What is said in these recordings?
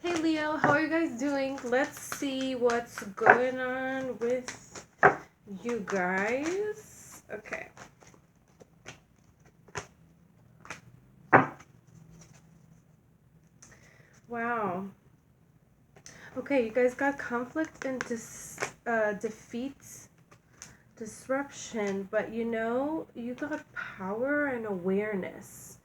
Hey Leo, how are you guys doing? Let's see what's going on with you guys. Okay. Wow. Okay, you guys got conflict and defeat, disruption, but you got power and awareness.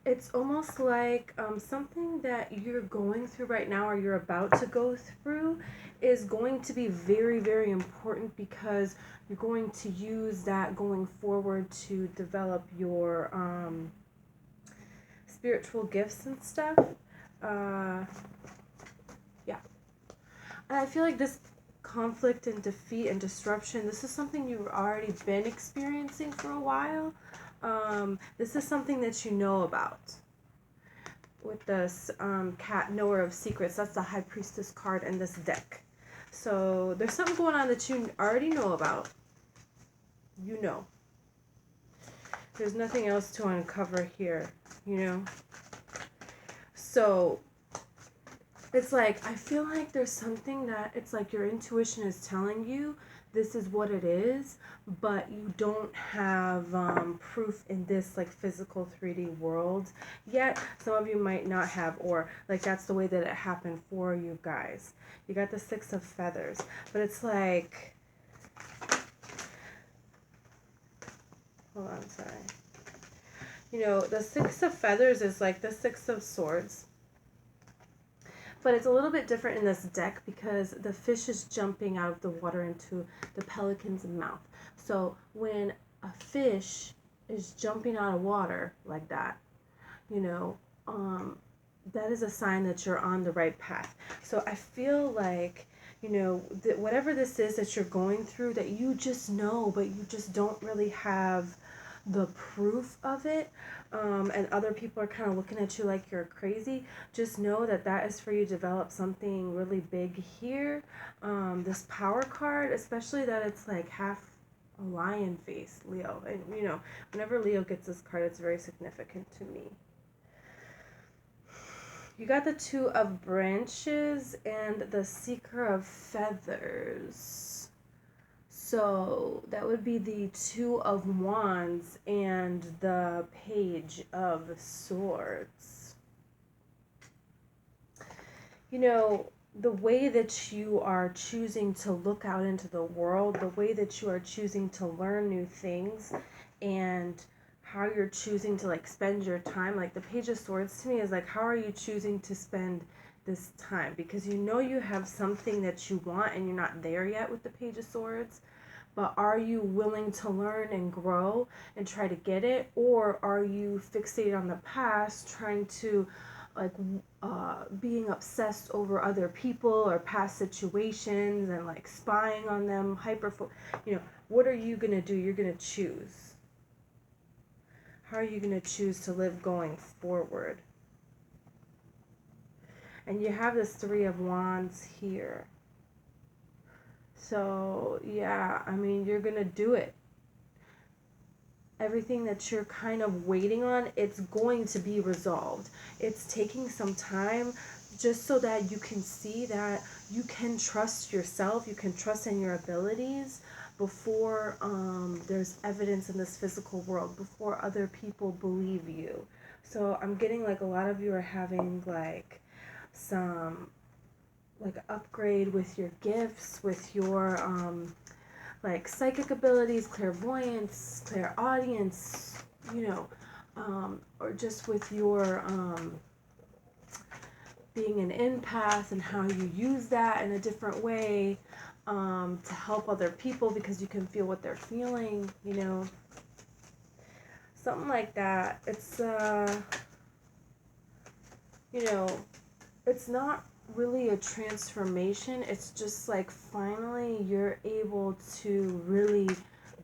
It's almost like something that you're going through right now or you're about to go through is going to be very, very important because you're going to use that going forward to develop your spiritual gifts and stuff. Uh, yeah. And I feel like this conflict and defeat and disruption, this is something you've already been experiencing for a while. This is something that you know about. With this cat knower of secrets, that's the high priestess card in this deck. So there's something going on that you already know about. You know. There's nothing else to uncover here, So it's like, I feel like there's something that it's like your intuition is telling you this is what it is, but you don't have proof in this like physical 3D world yet. Some of you might not have, or like that's the way that it happened for you guys. You got the 6 of feathers, but it's like, hold on, sorry. The 6 of feathers is like the 6 of swords. But it's a little bit different in this deck because the fish is jumping out of the water into the pelican's mouth. So when a fish is jumping out of water like that, that is a sign that you're on the right path. So I feel like, that whatever this is that you're going through that you just know, but you just don't really have the proof of it, and other people are kind of looking at you like you're crazy, just know that that is for you to develop something really big here. This power card, especially that it's like half a lion face, Leo. And, whenever Leo gets this card, it's very significant to me. You got the 2 of branches and the seeker of feathers. So that would be the 2 of wands and the page of swords. The way that you are choosing to look out into the world, the way that you are choosing to learn new things, and how you're choosing to like spend your time, like the page of swords to me is like, how are you choosing to spend this time? Because you have something that you want and you're not there yet with the page of swords. But are you willing to learn and grow and try to get it? Or are you fixated on the past, trying to like being obsessed over other people or past situations and like spying on them, what are you going to do? You're going to choose. How are you going to choose to live going forward? And you have this 3 of wands here. So, yeah, I mean, you're going to do it. Everything that you're kind of waiting on, it's going to be resolved. It's taking some time just so that you can see that you can trust yourself, you can trust in your abilities before there's evidence in this physical world, before other people believe you. So I'm getting like a lot of you are having like some like upgrade with your gifts, with your like psychic abilities, clairvoyance, clairaudience, or just with your being an empath and how you use that in a different way to help other people because you can feel what they're feeling, something like that. It's it's not really a transformation. It's just like finally you're able to really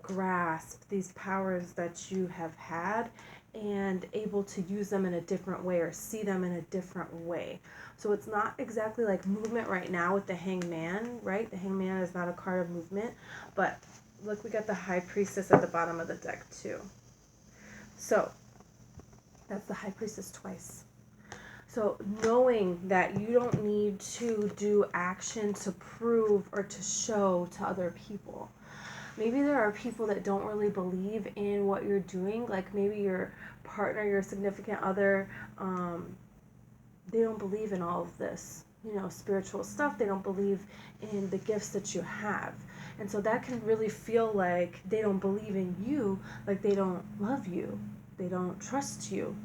grasp these powers that you have had and able to use them in a different way or see them in a different way. So it's not exactly like movement right now with the hangman, right? The hangman is not a card of movement, but look, we got the high priestess at the bottom of the deck too. So that's the high priestess twice. So knowing that you don't need to do action to prove or to show to other people. Maybe there are people that don't really believe in what you're doing, like maybe your partner, your significant other, they don't believe in all of this, spiritual stuff. They don't believe in the gifts that you have. And so that can really feel like they don't believe in you, like they don't love you, they don't trust you.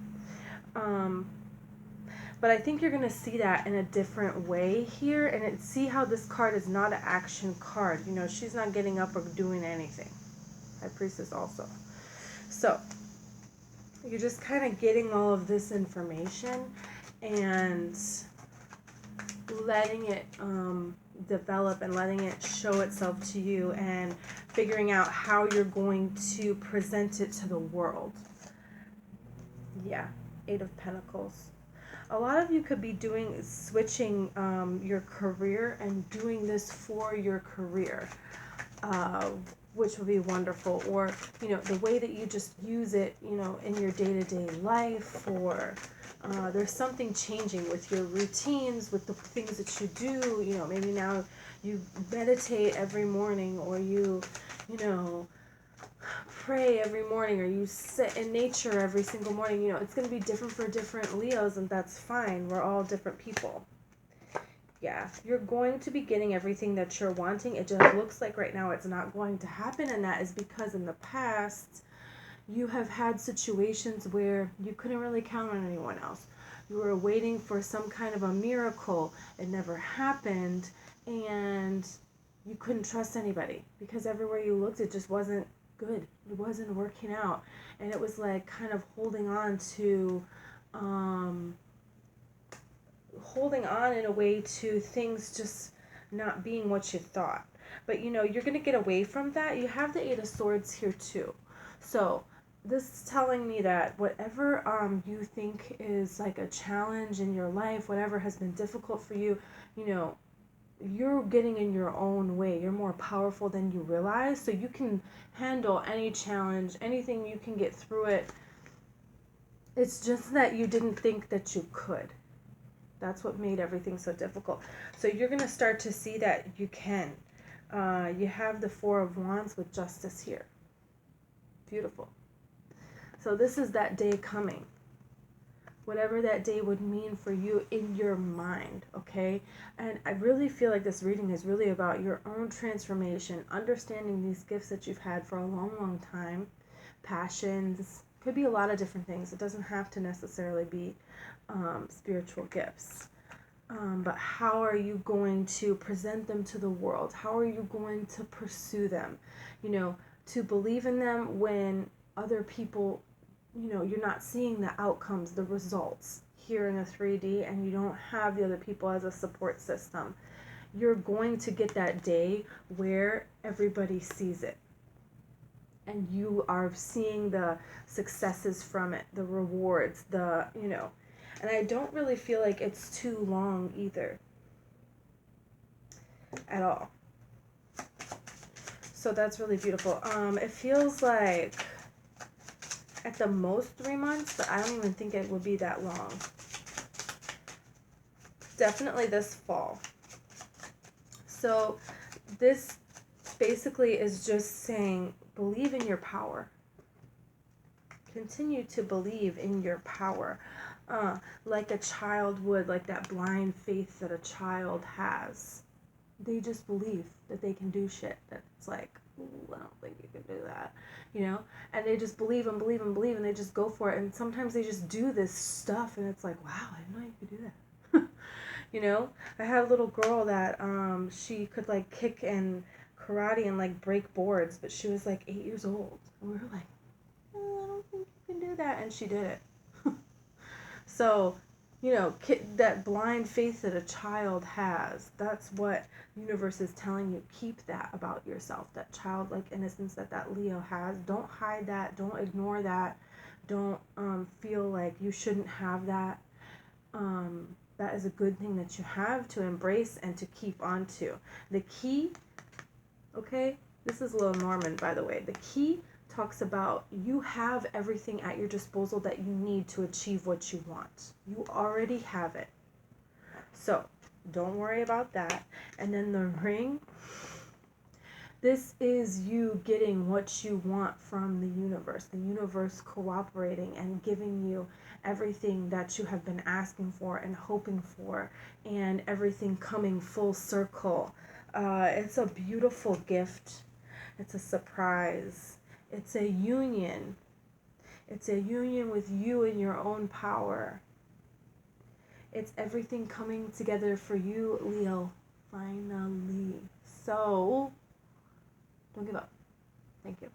But I think you're going to see that in a different way here, and see how this card is not an action card. She's not getting up or doing anything. High Priestess also. So you're just kind of getting all of this information and letting it develop and letting it show itself to you, and figuring out how you're going to present it to the world. Yeah, Eight of Pentacles. A lot of you could be switching your career and doing this for your career, which would be wonderful. Or, the way that you just use it, in your day-to-day life, or there's something changing with your routines, with the things that you do. Maybe now you meditate every morning, or you pray every morning, or you sit in nature every single morning. It's going to be different for different Leos, and that's fine. We're all different people. Yeah, you're going to be getting everything that you're wanting. It just looks like right now it's not going to happen, and that is because in the past you have had situations where you couldn't really count on anyone else. You were waiting for some kind of a miracle. It never happened, and you couldn't trust anybody because everywhere you looked, it just wasn't good. It wasn't working out, and it was like kind of holding on in a way to things just not being what you thought. But you're going to get away from that. You have the Eight of Swords here too. So this is telling me that whatever you think is like a challenge in your life, whatever has been difficult for you, you're getting in your own way. You're more powerful than you realize. So you can handle any challenge, anything, you can get through it. It's just that you didn't think that you could. That's what made everything so difficult. So you're going to start to see that you can. You have the Four of Wands with Justice here. Beautiful. So this is that day coming. Whatever that day would mean for you in your mind, okay? And I really feel like this reading is really about your own transformation, understanding these gifts that you've had for a long, long time, passions. Could be a lot of different things. It doesn't have to necessarily be spiritual gifts. But how are you going to present them to the world? How are you going to pursue them? To believe in them when other people, you're not seeing the outcomes, the results here in the 3D, and you don't have the other people as a support system. You're going to get that day where everybody sees it. And you are seeing the successes from it, the rewards, and I don't really feel like it's too long either. At all. So that's really beautiful. It feels like at the most 3 months, but I don't even think it would be that long. Definitely this fall. So this basically is just saying, believe in your power. Continue to believe in your power. Like a child would, like that blind faith that a child has. They just believe that they can do shit that's like, ooh, I don't think you can do that, and they just believe and believe and believe, and they just go for it. And sometimes they just do this stuff, and it's like, wow, I didn't know you could do that. I had a little girl that she could like kick and karate and like break boards, but she was like 8 years old, and we were like, oh, I don't think you can do that, and she did it. So, that blind faith that a child has, that's what universe is telling you. Keep that about yourself, that childlike innocence that Leo has. Don't hide that. Don't ignore that. Don't feel like you shouldn't have that. That is a good thing that you have to embrace and to keep on to. The key, okay, this is Lil Norman, by the way. The key talks about you have everything at your disposal that you need to achieve what you want. You already have it. So don't worry about that. And then the ring, this is you getting what you want from the universe cooperating and giving you everything that you have been asking for and hoping for, and everything coming full circle. It's a beautiful gift. It's a surprise. It's a union. It's a union with you and your own power. It's everything coming together for you, Leo, finally. So, don't give up. Thank you.